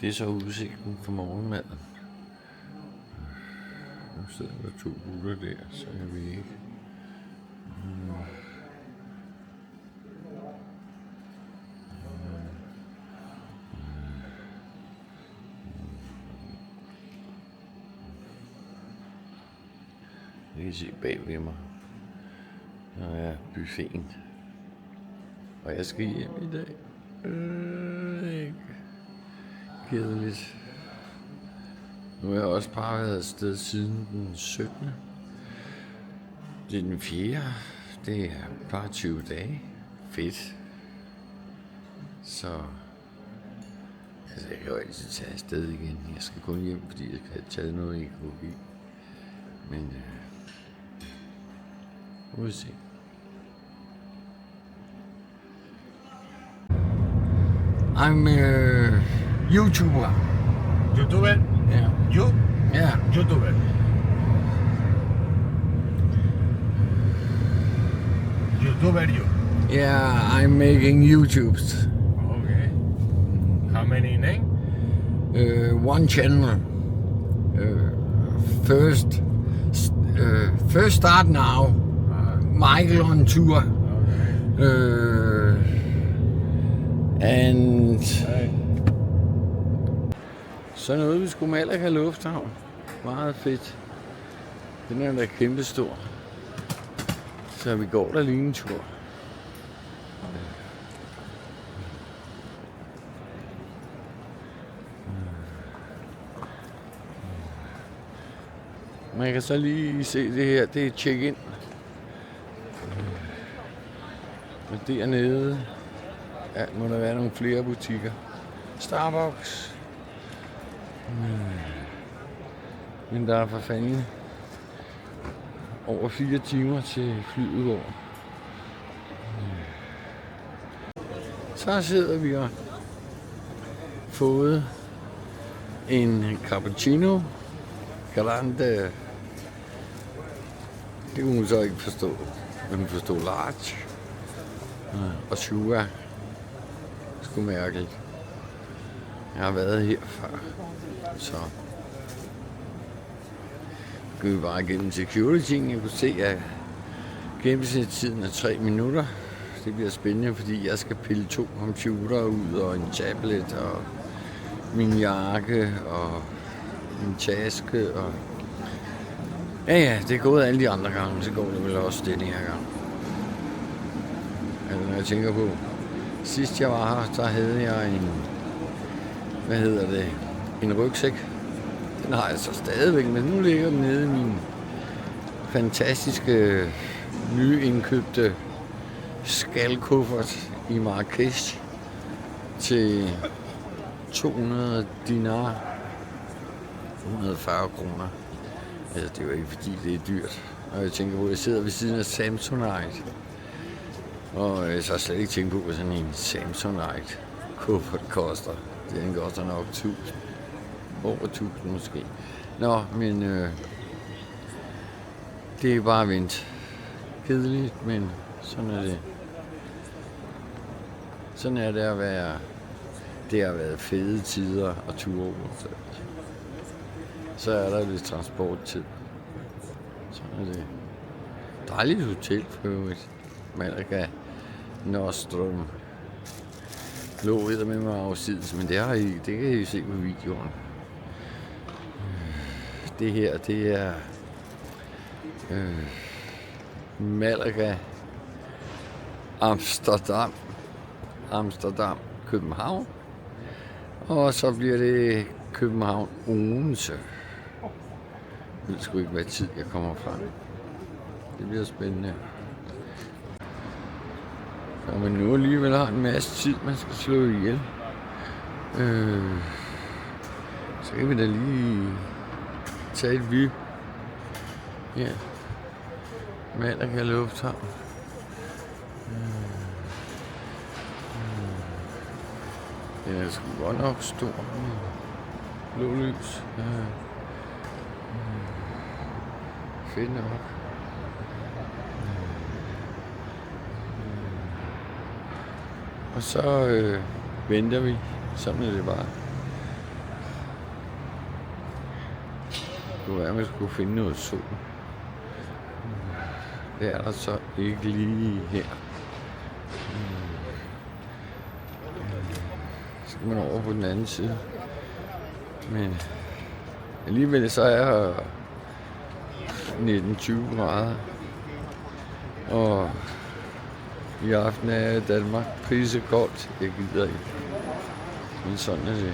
Det er så udsigten for morgenmaden. Nu sidder der 2 gutter der, så jeg ved ikke. Jeg kan se bag ved mig. Der er buffeten. Og jeg skal hjem i dag. Kedeligt. Nu har jeg også bare været afsted siden den 17. Det er den 4. Det er bare 20 dage. Fedt. Så altså, jeg kan jo altid tage afsted igen. Jeg skal kun hjem, fordi jeg skal have taget noget EKG. Men må vi se. I'm a YouTuber. YouTuber? Yeah. You? Yeah. YouTuber. YouTuber you? Yeah, I'm making YouTubes. Okay. How many name? One channel. First start now. Michael on tour. Okay. And Hey. så noget vi skulle Malaga Lufthavn. Meget fedt. Den er da kæmpestor. Så vi går der lige en tur. Man kan så lige se det her, det er check-in. Og dernede må der være nogle flere butikker. Starbucks. Men der er for fanden over 4 timer til flyet går. Så sidder vi og fået en cappuccino. Grande. Det kunne hun så ikke forstå. Men hun forstod large. Og sugar. Sgu mærkeligt. Jeg har været her før. Så kan vi bare igennem security. Jeg kunne se, at gennemsnitstiden er 3 minutter. Det bliver spændende, fordi jeg skal pille 2 computer ud og en tablet og min jakke og min taske og ja, det er gået alle de andre gange, så går det vel også denne her gang. Altså, når jeg tænker på, sidst jeg var her, så havde jeg en rygsæk. Den har jeg så stadigvæk, men nu ligger den nede i min fantastiske, nyindkøbte skalkuffert i Marrakesh til 200 dinar. 140 kroner. Altså, det er jo ikke fordi, det er dyrt. Og jeg tænker på, at jeg sidder ved siden af Samsonite. Og jeg så slet ikke tænkt på, hvad sådan en Samsonite kuffert koster. Den koster nok 1000. Over 1000 måske. Nå, men det er bare vent. Kedeligt, men sådan er det. Sådan er det at være. Det har været fede tider og ture. Så er der lidt transporttid. Sådan er det. Dejligt hotel for øvrigt. Malaga Nostrum. Lå med mig afsides, men det kan I se på videoen. Det her, det er Malaga, Amsterdam, København. Og så bliver det København, Odense. Jeg ved sgu ikke, hvad tid jeg kommer fra. Det bliver spændende. Så man nu alligevel har en masse tid, man skal slå ihjel. Så kan vi da lige tage et vy. Ja. Malaga Lufthavn. Den er sgu godt nok stor. Blå lys. Fedt nok. Og så venter vi. Sådan er det bare. kunne være, at man skulle finde noget sol. Det er der så ikke lige her. Så skal man over på den anden side. Men alligevel så er her 19-20 grader. Og i aften er Danmark pissekoldt. Jeg gider ikke. Men sådan er det.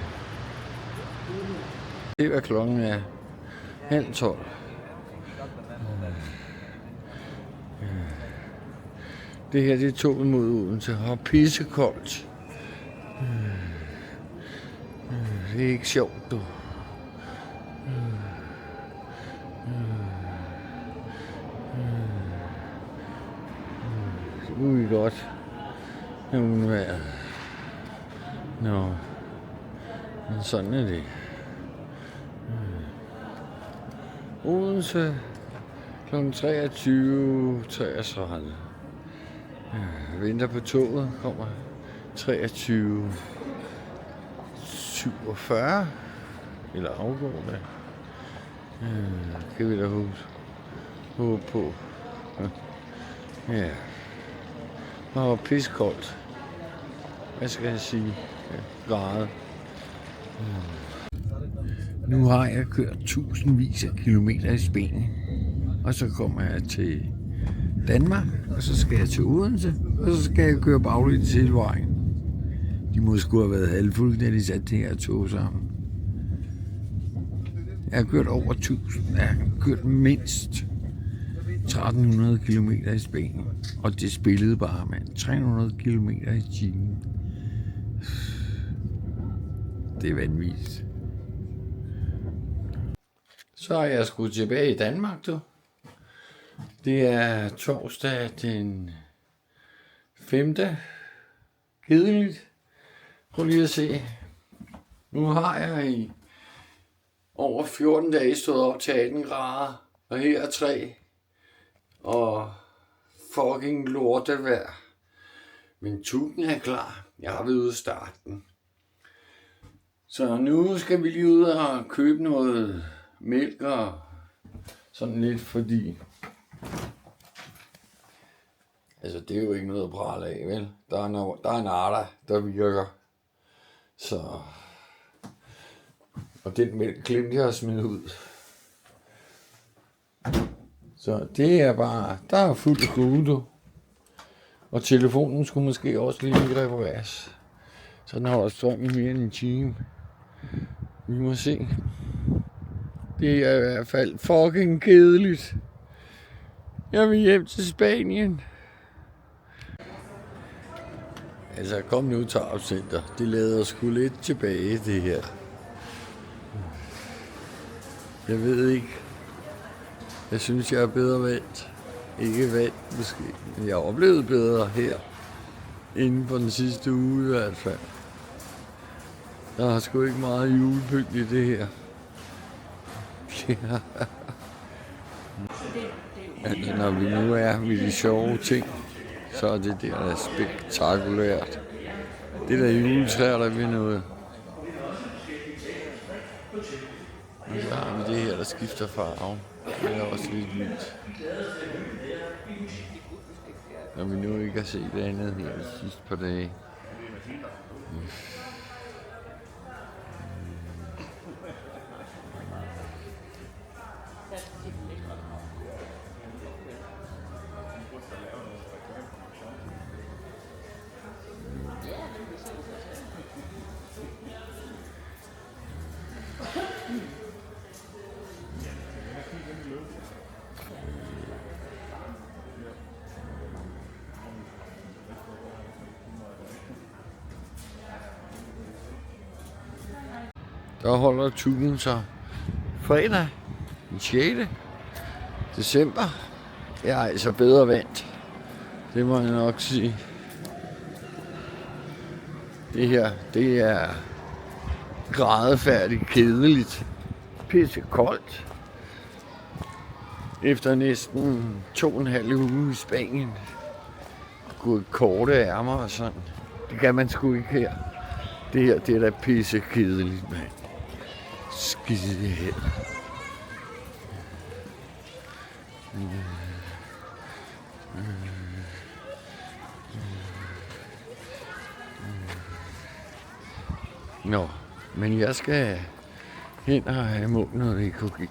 Det er hvad klokken er. 11:30. Det her det er toget mod Odense. Og pissekoldt. Det er ikke sjovt, du. Så kunne vi godt have undværet. Nå. Men sådan er det. Odense kl. 23:33. Jeg venter på toget. Kommer 23:47. Eller afgår det. Kan vi da håbe på. Ja. Og pissekoldt. Hvad skal jeg sige? Grader. Nu har jeg kørt tusindvis af kilometer i Spanien. Og så kommer jeg til Danmark, og så skal jeg til Odense, og så skal jeg køre baglæns hele vejen. De må sgu have været halvfulde, da de satte det her tog sammen. Jeg har kørt over 1000. Jeg har kørt mindst 1300 kilometer i Spanien. Og det spillede bare, mand. 300 kilometer i timen. Det er vanvittigt. Så er jeg sgu tilbage i Danmark, du. Det er torsdag den 5. Kedeligt. Prøv lige at se. Nu har jeg i over 14 dage stået op til 18 grader. Og her er 3. Og fucking lortevejr. Men tuben er klar. Jeg har været ude at starte den. Så nu skal vi lige ud og købe noget mælk og sådan lidt, fordi altså det er jo ikke noget at prale af, vel? Der er en arter, der virker. Så og den mælk glemte jeg at smide ud. Så det er bare, der er fuldt af gode, du. Og telefonen skulle måske også lige repareres. Så den holder strøm i mere end en time. Vi må se. Det er i hvert fald fucking kedeligt. Jeg vil hjem til Spanien. Altså, kom nu til Tarpcenter. Det lader sgu lidt tilbage, det her. Jeg ved ikke. Jeg synes, jeg er bedre vant. Ikke vant, måske. Men jeg har oplevet bedre her. Inden for den sidste uge i hvert fald. Der er sgu ikke meget julepynt i det her. Altså, når vi nu er ved de sjove ting, så er det der er spektakulært. Det der juletræer, der ved noget. Og så har vi det her, der skifter farve. Det er også lidt vildt. Når vi nu ikke har set det andet her de sidste par dage. Der holder turen sig fredag den 6. december. Jeg er altså bedre vant. Det må jeg nok sige. Det her, det er gradefærdigt kedeligt. Pisse koldt. Efter næsten 2,5 uge i Spanien. Gået korte ærmer og sådan. Det kan man sgu ikke her. Det her, det er da pisse kedeligt, mand. Skide det her. Nå, men jeg skal hen og have målt noget EKG.